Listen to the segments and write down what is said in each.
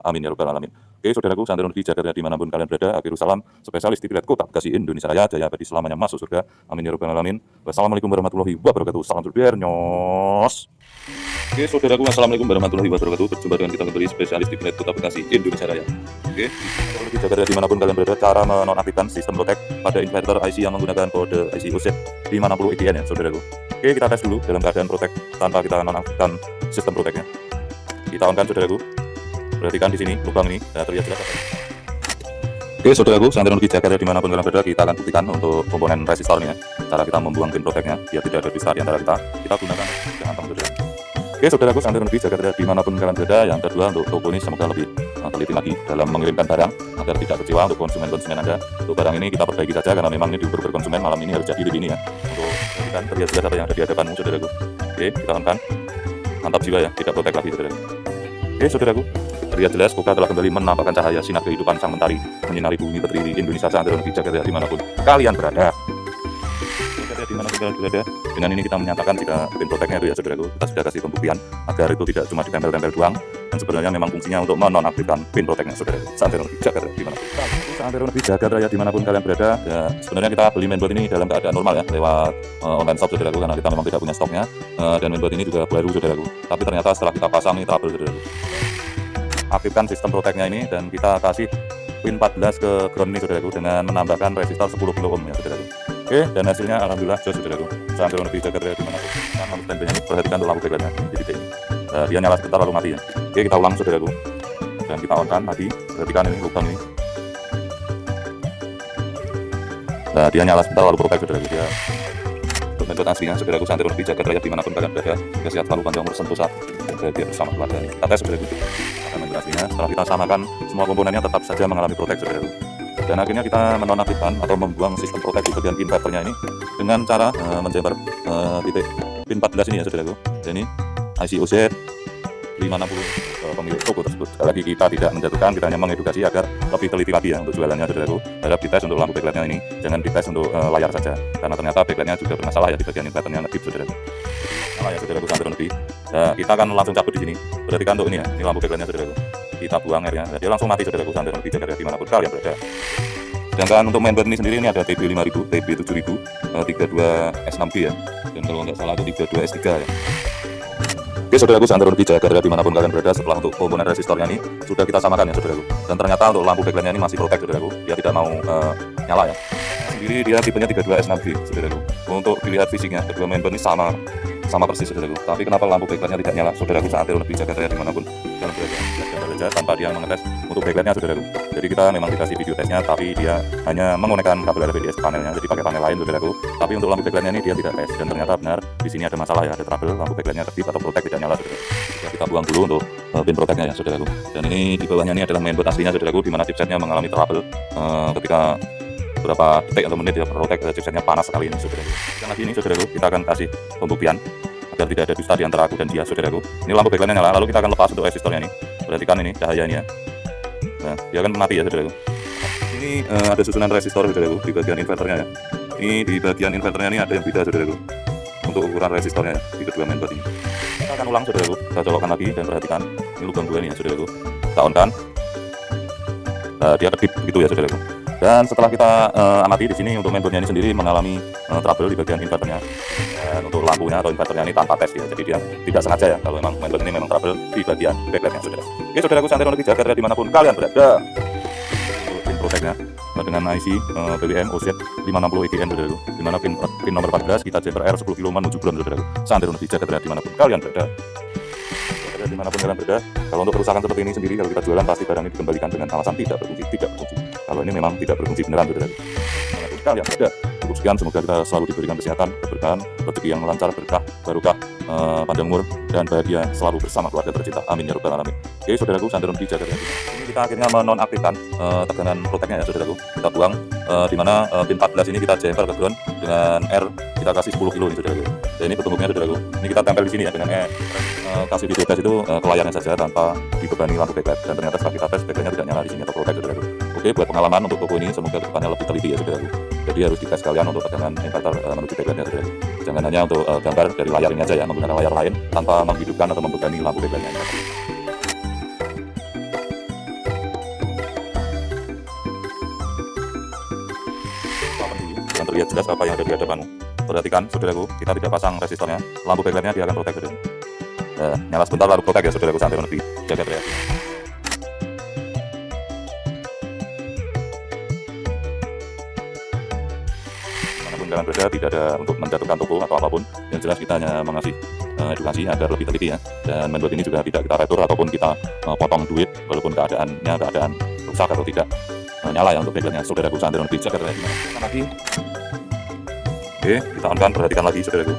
Amin ya rabbal alamin. Oke saudaraku, santai di jagat ya dimanapun kalian berada. Akhirul salam, spesialis TV Kota Bekasi Indonesia Raya, jaya abadi selamanya masuk surga. Amin ya rabbal alamin. Wassalamualaikum warahmatullahi wabarakatuh. Salam nyos. Oke saudaraku, assalamualaikum warahmatullahi wabarakatuh. Berjumpa dengan kita kembali, spesialis TV Kota Bekasi Indonesia Raya. Oke, di jagat ya dimanapun kalian berada, cara menonaktifkan sistem protect pada inverter IC yang menggunakan kode IC OZ 50 EGN ya saudaraku. Oke, kita tes dulu dalam keadaan protect tanpa kita nonaktifkan sistem protectnya. Kita on kan saudaraku. Perhatikan di sini lubang ini terlihat jelas. Oke saudaraku, santai di jagat ya dimanapun kalian berada, kita akan buktikan untuk komponen resistornya, cara kita membuang pin protectnya biar tidak ada dusta di antara kita gunakan jangan saudara. Oke saudaraku, santai di jagat ya dimanapun kalian berada. Yang kedua, untuk toko ini semoga lebih teliti lagi dalam mengirimkan barang agar tidak kecewa untuk konsumen Anda. Untuk barang ini kita perbaiki saja karena memang ini diukur berkonsumen, malam ini harus jadi di ini ya. Untuk perhatikan terlihat jelas apa yang ada di hadapanmu saudaraku. Oke, kita on kan. Mantap jiwa ya, tidak protek lagi saudaraku. Oke saudaraku, terlihat jelas Koka telah kembali menampakkan cahaya sinar kehidupan sang mentari menyinari bumi pertiwi Indonesia saat di jagat ya dimanapun kalian berada. Jagat ya dimanapun kalian berada. Dengan ini kita menyatakan jika pin protectnya itu ya saudaraku, kita sudah kasih pembuktian agar itu tidak cuma ditempel-tempel doang, dan sebenarnya memang fungsinya untuk menonaktifkan pin protectnya saudaraku. Saat di jagat ya dimanapun. Saat di jagat ya dimanapun kalian berada. Ya, sebenarnya kita beli mainboard ini dalam keadaan normal ya, lewat online shop saudaraku, karena kita memang tidak punya stoknya, dan mainboard ini juga baru saudaraku. Tapi ternyata setelah kita pasang ini trouble saudaraku. Aktifkan sistem protectnya ini dan kita kasih pin 14 ke ground ini saudaraku dengan menambahkan resistor 10 kilo ohm ya saudaraku. Oke, dan hasilnya alhamdulillah jos saudaraku. Sampai lebih jagat ya dimana pun harus standby ini, perhatikan untuk lampu backlightnya di titik ini. Dia nyala sebentar lalu mati ya. Oke, kita ulang saudaraku dan kita on kan lagi, perhatikan ini lubang ini. Nah, dia nyala sebentar lalu protect saudaraku. Dia untuk metode aslinya saudaraku, santai lebih jagat raya dimanapun kalian berada, sehat selalu, panjang umur, sentosa, bahagia bersama keluarga. Kita tes saudaraku. Aslinya, setelah kita samakan semua komponennya tetap saja mengalami protect saudaraku. Dan akhirnya kita menonaktifkan atau membuang sistem protect di bagian inverternya ini dengan cara menjemper titik pin 14 ini ya saudaraku. Dan ini IC OZ 560 pemilik toko tersebut. Sekali lagi kita tidak menjatuhkan, kita hanya mengedukasi agar lebih teliti lagi ya untuk jualannya saudaraku. Harap dites untuk lampu backlightnya ini, jangan dites untuk layar saja, karena ternyata backlightnya juga bermasalah ya di bagian inverternya ngedip saudaraku. Salah ya saudaraku, sampai lebih. Nah, kita akan langsung cabut di sini. Perhatikan untuk ini ya, ini lampu backlightnya saudaraku. Kita buang airnya, dia langsung mati saudaraku, sampai lebih jaga dimanapun kalian berada. Sedangkan untuk mainboard ini sendiri ini ada TB5000, TB7000, 32S6B ya, dan kalau nggak salah itu 32S3 ya. Oke saudaraku, santai lebih jaga dimanapun kalian berada. Setelah untuk komponen resistornya ini sudah kita samakan ya saudaraku, dan ternyata untuk lampu backlightnya ini masih protect saudaraku, dia tidak mau nyala ya. Sendiri dia tipenya 32S6B saudaraku. Untuk dilihat fisiknya kedua mainboard ini sama persis saudaraku, tapi kenapa lampu backlightnya tidak nyala saudaraku saat lebih jaga raya dimanapun kalian berada saja tanpa dia mengetes untuk backlightnya saudaraku. Jadi kita memang dikasih video tesnya, tapi dia hanya menggunakan kabel LVDS panelnya, jadi pakai panel lain saudaraku. Tapi untuk lampu backlightnya ini dia tidak tes, dan ternyata benar di sini ada masalah ya, ada trouble, lampu backlightnya kedip atau protect tidak nyala saudaraku. Jadi kita buang dulu untuk pin protectnya ya saudaraku. Dan ini di bawahnya ini adalah mainboard aslinya saudaraku, di mana chipsetnya mengalami trouble ketika beberapa detik atau menit ya, protect chipsetnya panas sekali ini saudaraku. Dan lagi ini saudaraku, kita akan kasih pembuktian agar tidak ada dusta di antara aku dan dia saudaraku. Ini lampu backlightnya nyala, lalu kita akan lepas untuk resistornya ini. Perhatikan ini cahaya ini ya. Nah, dia akan mati ya saudaraku. Ini ada susunan resistor saudaraku di bagian inverternya ya. Ini di bagian inverternya ini ada yang beda saudaraku untuk ukuran resistornya ya, di kedua mainboard ini. Kita akan ulang saudaraku, kita colokkan lagi dan perhatikan ini lubang dua ini ya saudaraku. Kita on kan. Nah, dia kedip begitu ya saudaraku. Dan setelah kita amati di sini untuk mainboardnya ini sendiri mengalami trouble di bagian inverternya. Dan untuk lampunya atau inverternya ini tanpa tes ya, jadi dia tidak sengaja ya kalau memang mainboard ini memang trouble di bagian backlightnya saudara. Oke saudaraku, santai lebih jaga dimanapun kalian berada. Untuk pin protectnya dengan IC BWM OZ 560 EGN saudaraku, dimana pin nomor 14 kita jumper R 10 kilo menuju ground saudaraku. Santai lebih jaga dimanapun kalian berada. Dimanapun kalian berada, kalau untuk kerusakan seperti ini sendiri, kalau kita jualan pasti barang ini dikembalikan dengan alasan tidak berfungsi. Kalau ini memang tidak berfungsi beneran saudaraku. Dimanapun kalian berada. Cukup sekian, semoga kita selalu diberikan kesehatan, keberkahan, rezeki yang lancar, berkah, barokah, panjang umur dan bahagia selalu bersama keluarga tercinta. Amin ya rabbal alamin. Oke saudaraku, santai lebih jaga. Ini kita akhirnya menonaktifkan tegangan protectnya ya saudaraku. Kita buang, dimana pin 14 ini kita jumper ke ground dengan R kita kasih 10 kilo ini saudaraku. Dan ini petunjuknya saudaraku. Ini kita tempel di sini ya dengan kasih video tes itu ke layarnya saja tanpa dibebani lampu backlight, dan ternyata setelah kita tes backlightnya tidak nyala di sini atau protect saudaraku. Oke, buat pengalaman untuk toko ini semoga kedepannya lebih teliti ya saudaraku. Jadi harus dites kalian untuk tegangan inverter menuju backlightnya saudaraku. Jangan hanya untuk gambar dari layar ini aja ya, menggunakan layar lain tanpa menghidupkan atau membebani lampu backlightnya. open dulu dan terlihat jelas apa yang ada di hadapanmu. Perhatikan saudaraku, kita tidak pasang resistornya, lampu backlightnya dia akan protek saudara. Nyala sebentar lalu protek ya saudaraku, santai lebih jaga teriak. Dimanapun kalian berada, tidak ada untuk menjatuhkan toko atau apapun. Yang jelas kita hanya mengasih edukasi agar lebih teliti ya. Dan mainboard ini juga tidak kita retur ataupun kita potong duit walaupun keadaan rusak atau tidak nyala ya untuk backlightnya saudaraku, santai lebih jaga teriak. Lagi. Oke, kita on-kan, perhatikan lagi saudaraku.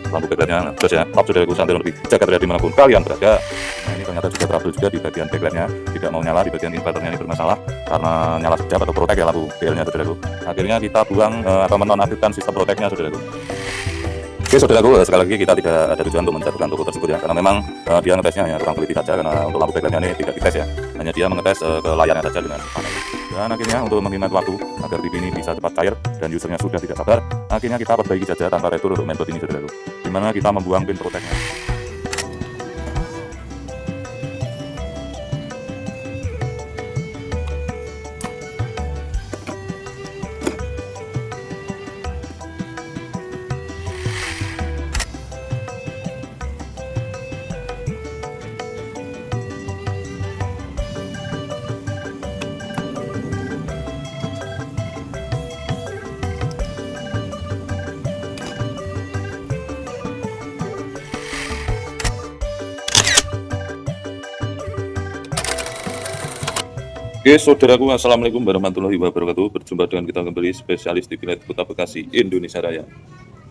Lampu backlightnya plus ya, top saudaraku, santai lebih jaga teriak dimanapun kalian berada. Nah ini ternyata juga trouble juga di bagian backlightnya, tidak mau nyala, di bagian inverternya ini bermasalah karena nyala sekejap atau protek ya lampu BL-nya saudaraku. Akhirnya kita buang atau menonaktifkan sistem proteknya saudaraku. Oke saudaraku, sekali lagi kita tidak ada tujuan untuk menjatuhkan toko tersebut ya, karena memang dia ngetesnya ya kurang teliti saja, karena untuk lampu backlightnya ini tidak dites ya, hanya dia mengetes ke layarnya saja dengan panel. Dan akhirnya untuk menghemat waktu agar TV ini bisa cepat cair dan usernya sudah tidak sabar, akhirnya kita perbaiki saja tanpa retur untuk mainboard ini saudaraku, dimana kita membuang pin proteknya. Oke saudaraku, assalamualaikum warahmatullahi wabarakatuh. Berjumpa dengan kita kembali, spesialis TV LED Kota Bekasi, Indonesia Raya.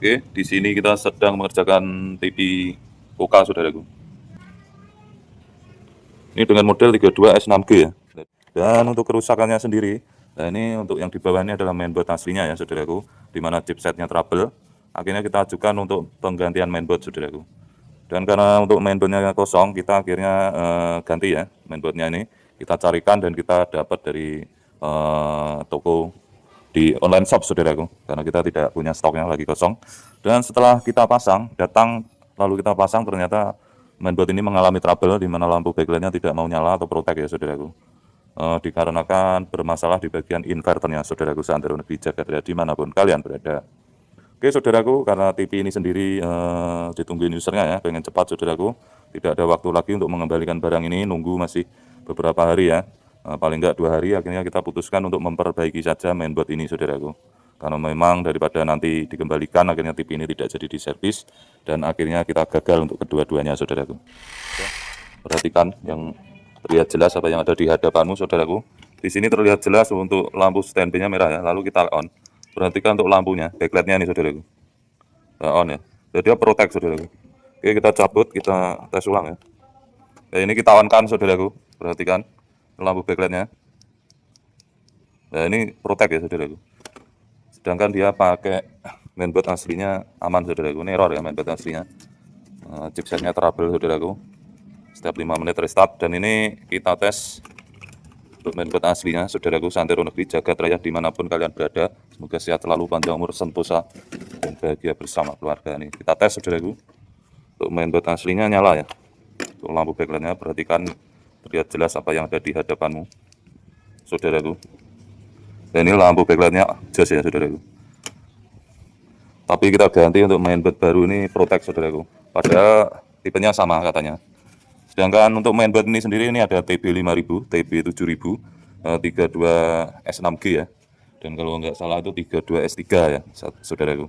Oke, di sini kita sedang mengerjakan TV Koka saudaraku. Ini dengan model 32S6G ya. Dan untuk kerusakannya sendiri, nah ini untuk yang di bawah ini adalah mainboard aslinya ya saudaraku, dimana chipsetnya trouble. Akhirnya kita ajukan untuk penggantian mainboard saudaraku. Dan karena untuk mainboardnya kosong, kita akhirnya ganti ya mainboardnya ini. Kita carikan dan kita dapat dari toko di online shop saudaraku, karena kita tidak punya stoknya, lagi kosong. Dan setelah kita pasang, lalu kita pasang, ternyata mainboard ini mengalami trouble di mana lampu backlightnya tidak mau nyala atau protek ya saudaraku. Dikarenakan bermasalah di bagian inverternya saudaraku, seantero lebih jaga dimanapun kalian berada. Oke saudaraku, karena TV ini sendiri ditungguin usernya ya, pengen cepat saudaraku, tidak ada waktu lagi untuk mengembalikan barang ini, nunggu masih beberapa hari ya, paling enggak 2 hari. Akhirnya kita putuskan untuk memperbaiki saja mainboard ini saudaraku, karena memang daripada nanti dikembalikan akhirnya TV ini tidak jadi diservis, dan akhirnya kita gagal untuk kedua-duanya saudaraku. Perhatikan yang terlihat jelas apa yang ada di hadapanmu saudaraku. Di sini terlihat jelas untuk lampu standby-nya merah ya, lalu kita on. Perhatikan untuk lampunya, backlightnya ini saudaraku, on ya, jadi dia protek saudaraku. Oke, kita cabut, kita tes ulang ya. Nah, ini kita on kan saudaraku, perhatikan lampu backlightnya. Nah ini protek ya saudaraku, sedangkan dia pakai mainboard aslinya aman saudaraku. Ini error ya mainboard aslinya, chipsetnya trouble saudaraku, setiap 5 menit restart. Dan ini kita tes untuk mainboard aslinya saudaraku, santero negeri, jagat raya dimanapun kalian berada, semoga sehat selalu, panjang umur, sentosa, dan bahagia bersama keluarga. Ini kita tes saudaraku, untuk mainboard aslinya nyala ya. Untuk lampu backlightnya perhatikan, terlihat jelas apa yang ada di hadapanmu saudaraku. Dan ini lampu backlightnya jas ya saudaraku, tapi kita ganti untuk mainboard baru ini protek saudaraku, padahal tipenya sama katanya. Sedangkan untuk mainboard ini sendiri ini ada TB5000, TB7000, 32S6G ya, dan kalau nggak salah itu 32S3 ya saudaraku.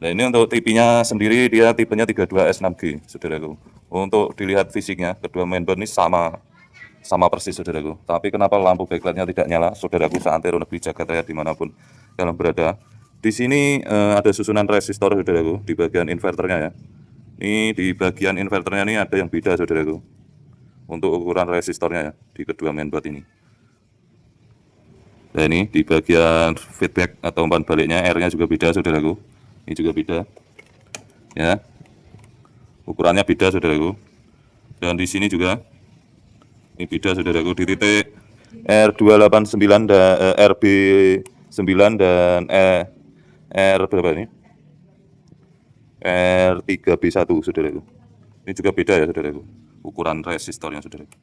Nah ini untuk TV-nya sendiri dia tipenya 32S6G saudaraku. Untuk dilihat fisiknya kedua mainboard ini sama persis saudaraku, tapi kenapa lampu backlightnya tidak nyala saudaraku, seantero negeri jagat raya dimanapun kalian berada. Di sini ada susunan resistor saudaraku di bagian inverternya ya. Ini di bagian inverternya ini ada yang beda saudaraku, untuk ukuran resistornya ya, di kedua mainboard ini. Nah ini di bagian feedback atau umpan baliknya, R-nya juga beda saudaraku. Ini juga beda ya, ukurannya beda saudaraku. Dan di sini juga ini beda saudaraku, di titik R289 dan RB9 dan R berapa ini, R3B1 saudaraku. Ini juga beda ya saudaraku, ukuran resistornya saudaraku.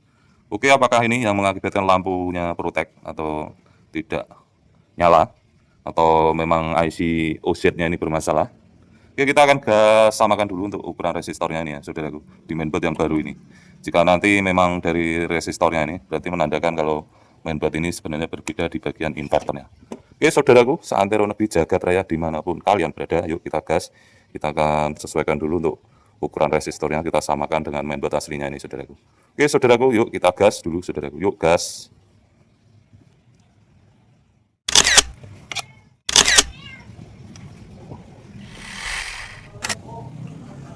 Oke, apakah ini yang mengakibatkan lampunya protek atau tidak? nyala atau memang IC OZ-nya ini bermasalah. Oke, kita akan samakan dulu untuk ukuran resistornya ini ya, saudaraku, di mainboard yang baru ini. Jika nanti memang dari resistornya ini, berarti menandakan kalau mainboard ini sebenarnya berbeda di bagian inverternya. Oke, saudaraku, seantero negeri jagat raya dimanapun kalian berada, yuk kita gas. Kita akan sesuaikan dulu untuk ukuran resistornya, kita samakan dengan mainboard aslinya ini, saudaraku. Oke, saudaraku, yuk kita gas dulu, saudaraku. Yuk gas.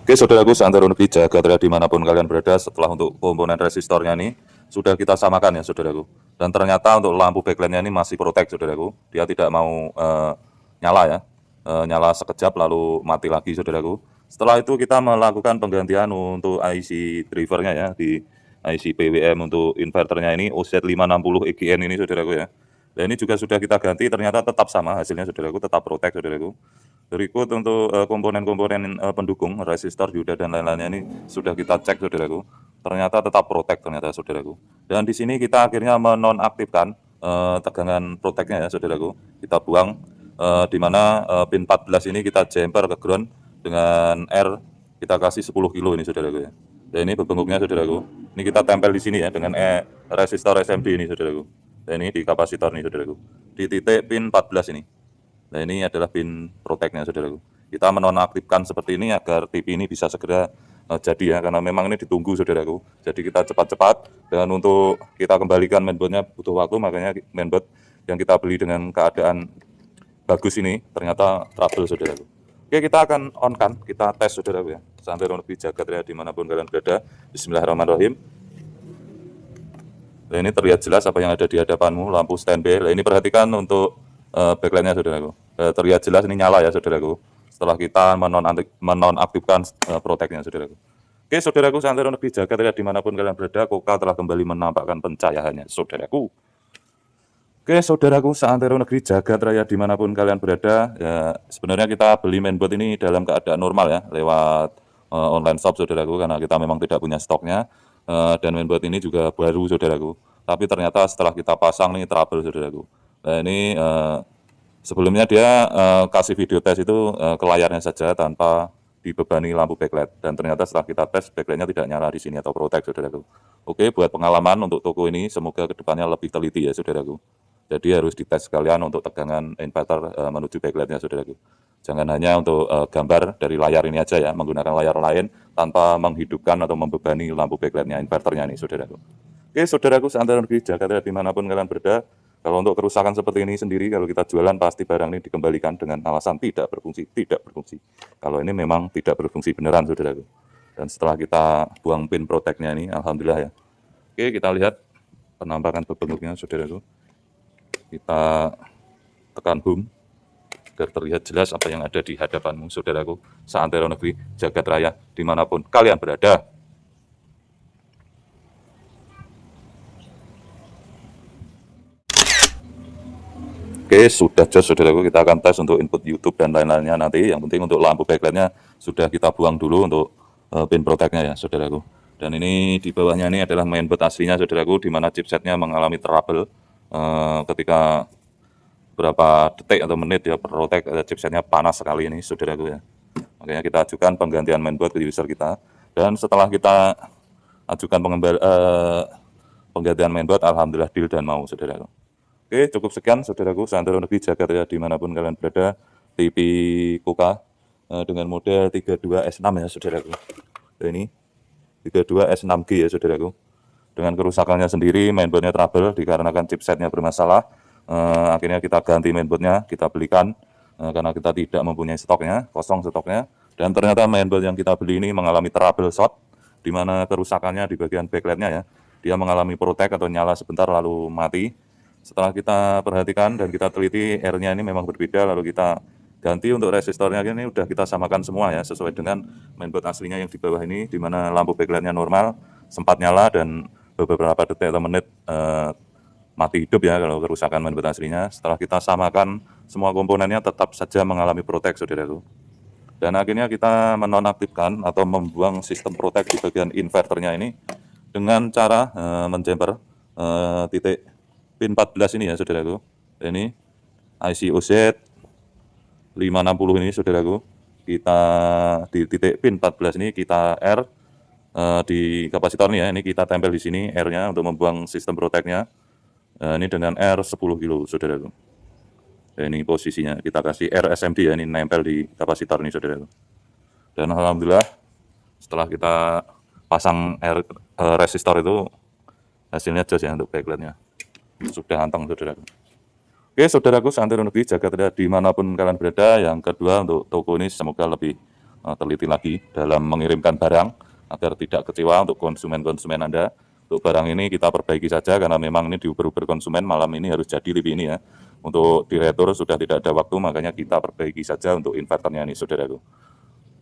Oke, saudaraku, seantero negeri jagat raya dimanapun kalian berada, setelah untuk komponen resistornya ini sudah kita samakan ya, saudaraku. Dan ternyata untuk lampu backlightnya ini masih protek, saudaraku. Dia tidak mau nyala ya, nyala sekejap lalu mati lagi, saudaraku. Setelah itu kita melakukan penggantian untuk IC drivernya ya, di IC PWM untuk inverternya ini OZ560 EGN ini, saudaraku ya. Dan ini juga sudah kita ganti, ternyata tetap sama hasilnya, saudaraku, tetap protek, saudaraku. Berikut untuk komponen-komponen pendukung, resistor, dioda dan lain-lainnya ini sudah kita cek, saudaraku. Ternyata tetap protek, ternyata, saudaraku. Dan di sini kita akhirnya menonaktifkan tegangan proteknya ya, saudaraku. Kita buang di mana pin 14 ini kita jumper ke ground dengan R kita kasih 10 kilo ini, saudaraku ya. Dan ini bebengkuknya, saudaraku. Ini kita tempel di sini ya dengan resistor SMD ini, saudaraku. Dan ini di kapasitor nih, saudaraku. Di titik pin 14 ini. Nah, ini adalah pin proteknya, saudaraku. Kita menonaktifkan seperti ini agar TV ini bisa segera jadi ya, karena memang ini ditunggu, saudaraku. Jadi kita cepat-cepat, dan untuk kita kembalikan mainboardnya butuh waktu, makanya mainboard yang kita beli dengan keadaan bagus ini ternyata trouble, saudaraku. Oke, kita akan on kan, kita tes, saudaraku ya. Seantero negeri jagat raya dimanapun kalian berada. Bismillahirrahmanirrahim. Nah, ini terlihat jelas apa yang ada di hadapanmu, lampu standby. Nah, ini perhatikan untuk backlightnya, saudaraku. Terlihat jelas ini nyala ya, saudaraku. Setelah kita menonaktifkan proteknya, saudaraku. Oke, saudaraku, seantero negeri jagat raya dimanapun kalian berada, Koka telah kembali menampakkan pencahayaannya, saudaraku. Oke, saudaraku, seantero negeri jagat raya dimanapun kalian berada, ya sebenarnya kita beli mainboard ini dalam keadaan normal ya, lewat online shop, saudaraku, karena kita memang tidak punya stoknya. Dan mainboard ini juga baru, saudaraku. Tapi ternyata setelah kita pasang nih trouble, saudaraku. Nah, ini sebelumnya dia kasih video tes itu ke layarnya saja tanpa dibebani lampu backlight. Dan ternyata setelah kita tes, backlightnya tidak nyala di sini atau protek, saudaraku. Oke, buat pengalaman untuk toko ini, semoga kedepannya lebih teliti ya, saudaraku. Jadi harus dites sekalian untuk tegangan inverter menuju backlightnya, saudaraku. Jangan hanya untuk gambar dari layar ini aja ya, menggunakan layar lain tanpa menghidupkan atau membebani lampu backlightnya, inverternya nih, saudaraku. Oke, saudaraku, seantero negeri jagat raya dimanapun kalian berada, kalau untuk kerusakan seperti ini sendiri, kalau kita jualan pasti barang ini dikembalikan dengan alasan tidak berfungsi, tidak berfungsi. Kalau ini memang tidak berfungsi beneran, saudaraku. Dan setelah kita buang pin proteknya ini, alhamdulillah ya. Oke, kita lihat penampakan bebengkuknya, saudaraku. Kita tekan home agar terlihat jelas apa yang ada di hadapanmu, saudaraku, seantero negeri jagat raya dimanapun kalian berada. Oke, sudah jos, saudaraku. Kita akan tes untuk input YouTube dan lain-lainnya nanti. Yang penting untuk lampu backlightnya sudah kita buang dulu untuk pin proteknya ya, saudaraku. Dan ini di bawahnya ini adalah mainboard aslinya, saudaraku, di mana chipsetnya mengalami trouble ketika berapa detik atau menit ya protek, chipsetnya panas sekali ini, saudaraku ya. Makanya kita ajukan penggantian mainboard ke user kita. Dan setelah kita ajukan penggantian mainboard, alhamdulillah deal dan mau, saudaraku. Oke, cukup sekian, saudaraku, seantero negeri jagat raya dimanapun kalian berada. TV Koka dengan model 32S6 ya, saudaraku. Ini 32S6G ya, saudaraku. Dengan kerusakannya sendiri, mainboardnya trouble dikarenakan chipsetnya bermasalah. Akhirnya kita ganti mainboardnya, kita belikan karena kita tidak mempunyai stoknya, kosong stoknya. Dan ternyata mainboard yang kita beli ini mengalami trouble short, di mana kerusakannya di bagian backlightnya ya. Dia mengalami protek atau nyala sebentar lalu mati. Setelah kita perhatikan dan kita teliti, R-nya ini memang berbeda, lalu kita ganti untuk resistornya ini udah kita samakan semua ya, sesuai dengan mainboard aslinya yang di bawah ini, di mana lampu backlightnya normal, sempat nyala dan beberapa detik atau menit mati hidup ya kalau kerusakan mainboard aslinya. Setelah kita samakan semua komponennya tetap saja mengalami protek, saudaraku. Dan akhirnya kita menonaktifkan atau membuang sistem protek di bagian inverternya ini dengan cara menjumper titik pin 14 ini ya, saudaraku. Ini IC OZ 560 ini saudaraku. Kita di titik pin 14 ini kita R di kapasitor nih ya, ini kita tempel di sini R-nya untuk membuang sistem protectnya. Ini dengan R 10 kilo saudaraku. Ini posisinya kita kasih R SMD ya, ini nempel di kapasitor ini saudaraku. Dan alhamdulillah setelah kita pasang resistor itu hasilnya jos ya untuk backlightnya. Sudah anteng saudaraku. Oke saudaraku, seantero negeri jagat raya dimanapun kalian berada. Yang kedua untuk toko ini semoga lebih teliti lagi dalam mengirimkan barang agar tidak kecewa untuk konsumen-konsumen Anda. Untuk barang ini kita perbaiki saja karena memang ini diuber-uber konsumen malam ini harus jadi TV ini ya. Untuk diretur sudah tidak ada waktu, makanya kita perbaiki saja untuk inverternya ini saudaraku.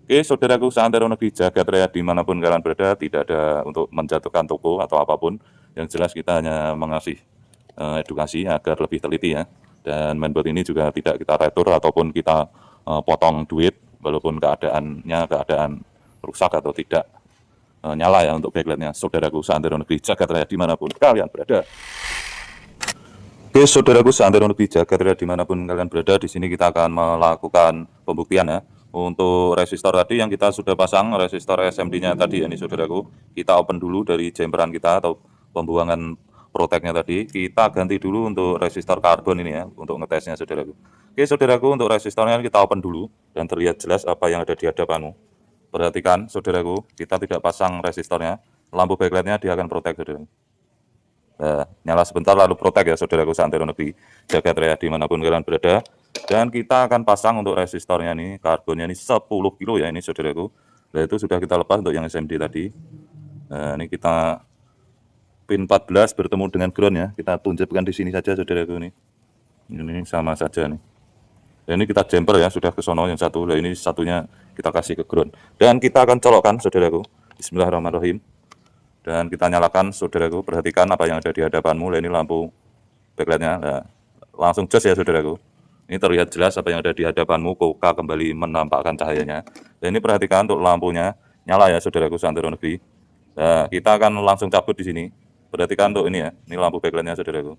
Oke saudaraku, seantero negeri jagat raya dimanapun kalian berada, tidak ada untuk menjatuhkan toko atau apapun. Yang jelas kita hanya mengasih edukasi agar lebih teliti ya. Dan mainboard ini juga tidak kita retur ataupun kita potong duit walaupun keadaan rusak atau tidak nyala ya untuk backlightnya saudaraku seantero negeri jagat raya dimanapun kalian berada. Oke saudaraku, seantero negeri jagat raya dimanapun kalian berada, di sini kita akan melakukan pembuktian ya. Untuk resistor tadi yang kita sudah pasang, resistor SMD-nya tadi ya, ini saudaraku, kita open dulu dari jemperan kita atau pembuangan protectnya tadi, kita ganti dulu untuk resistor karbon ini ya, untuk ngetesnya saudaraku. Oke saudaraku, untuk resistornya kita open dulu dan terlihat jelas apa yang ada di hadapanmu. Perhatikan saudaraku, kita tidak pasang resistornya, lampu backlightnya dia akan protect saudaraku. Nah, nyala sebentar lalu protect ya saudaraku seantero negeri jagat raya dimanapun kalian berada. Dan kita akan pasang untuk resistornya nih, karbonnya ini 10 kilo ya ini saudaraku. Nah itu sudah kita lepas untuk yang SMD tadi. Nah ini kita pin 14 bertemu dengan ground ya, kita tunjukkan di sini saja saudaraku ini. Ini sama saja nih. Dan ini kita jumper ya, sudah ke sono yang satu. Nah ini satunya kita kasih ke ground. Dan kita akan colokkan saudaraku. Bismillahirrahmanirrahim. Dan kita nyalakan saudaraku, perhatikan apa yang ada di hadapanmu. Nah ini lampu backlightnya. Nah, langsung jos ya saudaraku. Ini terlihat jelas apa yang ada di hadapanmu. Koka kembali menampakkan cahayanya. Dan ini perhatikan untuk lampunya nyala ya saudaraku seantero negeri. Nah kita akan langsung cabut di sini. Perhatikan untuk ini ya, ini lampu backlightnya saudaraku.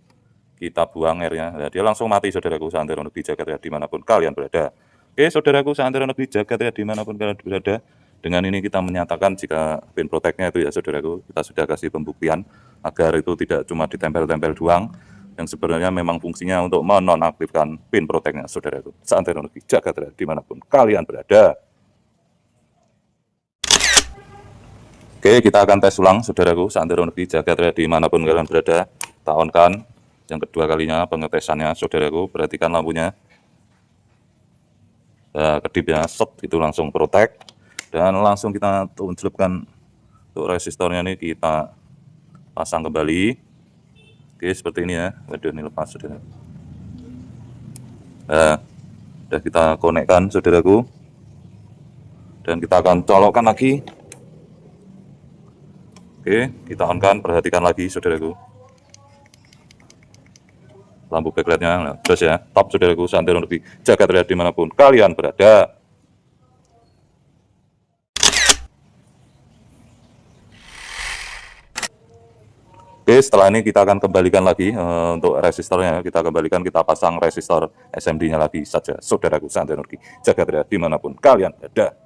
Kita buang airnya, nah, dia langsung mati saudaraku seantero negeri jagat raya dimanapun kalian berada. Oke saudaraku, seantero negeri jagat raya dimanapun kalian berada. Dengan ini kita menyatakan jika pin protectnya itu ya saudaraku, kita sudah kasih pembuktian agar itu tidak cuma ditempel-tempel doang, yang sebenarnya memang fungsinya untuk menonaktifkan pin protectnya saudaraku. Seantero negeri jagat raya dimanapun kalian berada. Oke, kita akan tes ulang saudaraku seantero negeri jagat raya dimanapun kalian berada. Kita on-kan yang kedua kalinya pengetesannya saudaraku, perhatikan lampunya. Nah, kedip ya, set itu langsung protect. Dan langsung kita tunjukkan untuk resistornya ini kita pasang kembali. Oke, seperti ini ya. Waduh, ini lepas saudara. Nah, sudah kita konekkan saudaraku. Dan kita akan colokkan lagi. Oke, kita on-kan, perhatikan lagi saudaraku. Lampu backlightnya, nah, terus ya, top saudaraku seantero negeri jagat raya dimanapun kalian berada. Oke, setelah ini kita akan kembalikan lagi untuk resistornya, kita kembalikan, kita pasang resistor SMD-nya lagi saja saudaraku seantero negeri jagat raya dimanapun kalian berada.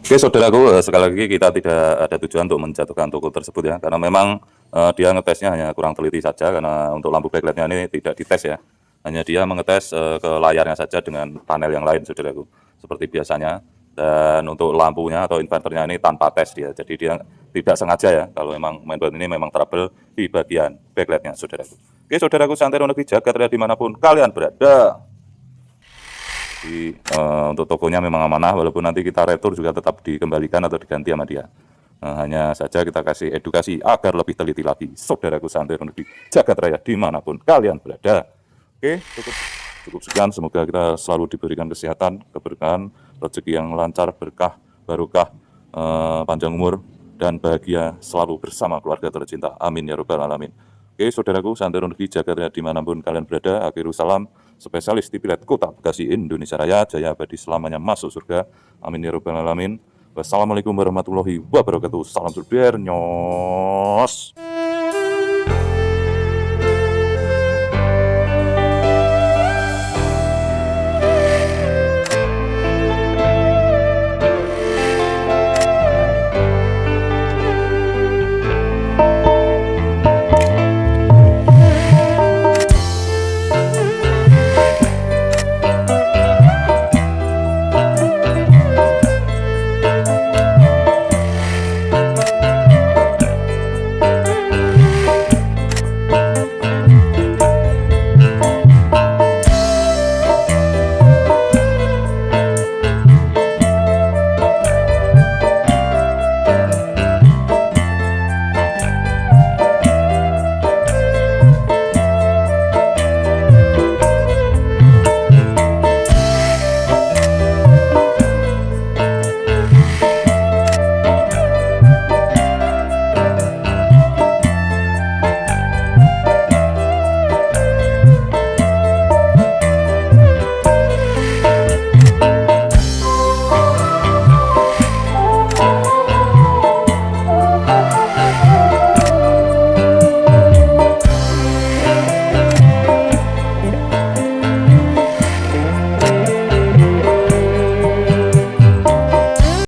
Oke saudaraku, sekali lagi kita tidak ada tujuan untuk menjatuhkan toko tersebut ya, karena memang dia ngetesnya hanya kurang teliti saja, karena untuk lampu backlightnya ini tidak dites ya, hanya dia mengetes ke layarnya saja dengan panel yang lain saudaraku, seperti biasanya. Dan untuk lampunya atau inverternya ini tanpa tes dia, jadi dia tidak sengaja ya, kalau memang mainboard ini memang trouble di bagian backlightnya saudaraku. Oke saudaraku, seantero negeri jagat raya dimanapun kalian berada. Untuk tokonya memang amanah, walaupun nanti kita retur juga tetap dikembalikan atau diganti sama dia. Hanya saja kita kasih edukasi agar lebih teliti lagi saudaraku seantero negeri jagat raya dimanapun kalian berada. Oke, cukup sekian, semoga kita selalu diberikan kesehatan, keberkahan, rezeki yang lancar, berkah, barokah, panjang umur dan bahagia selalu bersama keluarga tercinta, amin ya robbal alamin. Oke saudaraku, seantero negeri jagat raya dimanapun kalian berada, akhirul salam, spesialis TV LED Kota Bekasi Indonesia Raya, jaya abadi selamanya masuk surga, amin ya robbal alamin. Wassalamualaikum warahmatullahi wabarakatuh. Salam surder nyos.